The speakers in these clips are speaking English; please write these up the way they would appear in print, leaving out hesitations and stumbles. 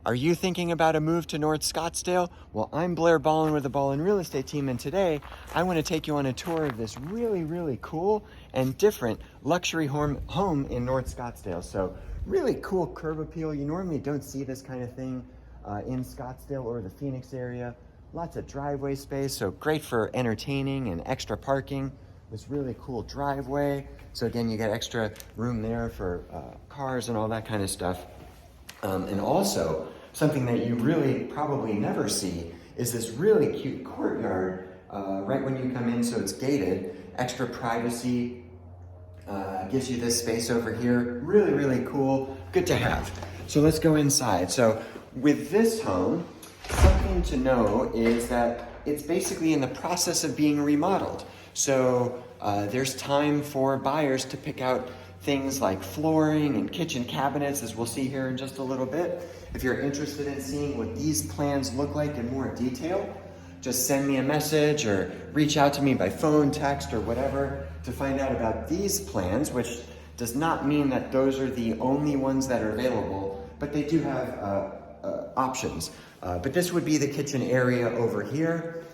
Are you thinking about a move to North Scottsdale? Well, I'm Blair Ballin with the Ballin Real Estate Team, and today I want to take you on a tour of this really cool and different luxury home in North Scottsdale. So really cool curb appeal. You normally don't see this kind of thing in Scottsdale or the Phoenix area. Lots of driveway space, so great for entertaining and extra parking. This really cool driveway. So again, you get extra room there for cars and all that kind of stuff. And also, something that you really probably never see is this really cute courtyard right when you come in, so it's gated. Extra privacy, gives you this space over here. Really cool, good to have. So let's go inside. So with this home, something to know is that it's basically in the process of being remodeled. So there's time for buyers to pick out things like flooring and kitchen cabinets, as we'll see here in just a little bit. If you're interested in seeing what these plans look like in more detail, just send me a message or reach out to me by phone, text, or whatever to find out about these plans, which does not mean that those are the only ones that are available, but they do have options. But this would be the kitchen area over here.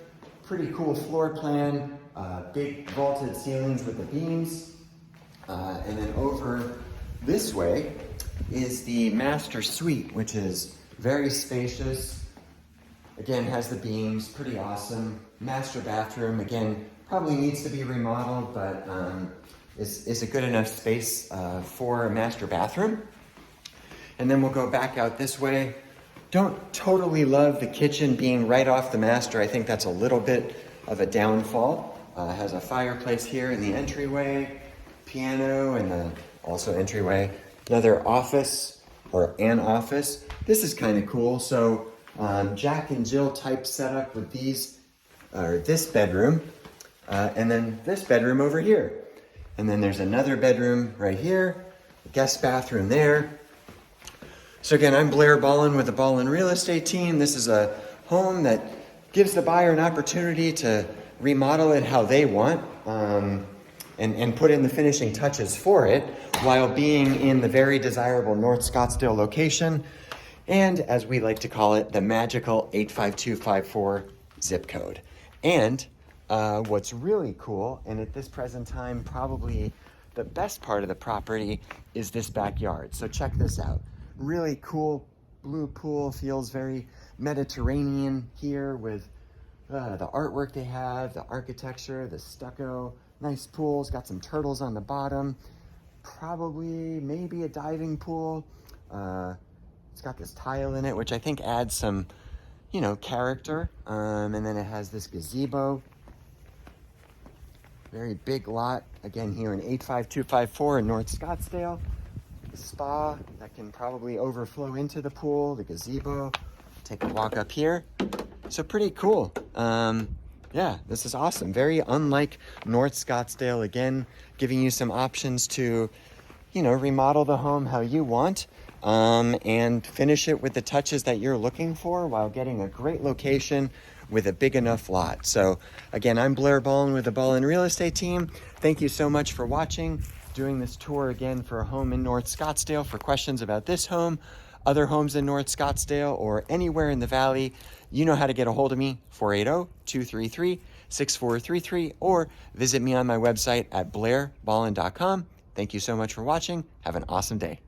Pretty cool floor plan, big vaulted ceilings with the beams. And then over this way is the master suite, which is very spacious. Again, has the beams, pretty awesome. Master bathroom, again, probably needs to be remodeled, but is a good enough space for a master bathroom. And then we'll go back out this way. Don't totally love the kitchen being right off the master. I think that's a little bit of a downfall. Has a fireplace here in the entryway. Piano and also entryway. Another office or an office. This is kind of cool. So Jack and Jill type setup with these, or this bedroom, and then this bedroom over here. And then there's another bedroom right here, guest bathroom there. So again, I'm Blair Ballin with the Ballin Real Estate Team. This is a home that gives the buyer an opportunity to remodel it how they want. And put in the finishing touches for it while being in the very desirable North Scottsdale location. And as we like to call it, the magical 85254 zip code. And what's really cool, and at this present time, probably the best part of the property is this backyard. So check this out. Really cool blue pool, feels very Mediterranean here with the artwork they have, the architecture, the stucco. Nice pools, got some turtles on the bottom. Probably, maybe a diving pool. It's got this tile in it, which I think adds some, character. And then it has this gazebo. Very big lot, again, here in 85254 in North Scottsdale. The spa that can probably overflow into the pool, the gazebo. Take a walk up here. So pretty cool. Yeah, this is awesome. Very unlike North Scottsdale, again, giving you some options to, remodel the home how you want, and finish it with the touches that you're looking for while getting a great location with a big enough lot. So again, I'm Blair Ballin with the Ballin Real Estate Team. Thank you so much for watching, doing this tour again for a home in North Scottsdale. For questions about this home, other homes in North Scottsdale, or anywhere in the valley, you know how to get a hold of me, 480-233-6433, or visit me on my website at blairballin.com. Thank you so much for watching. Have an awesome day.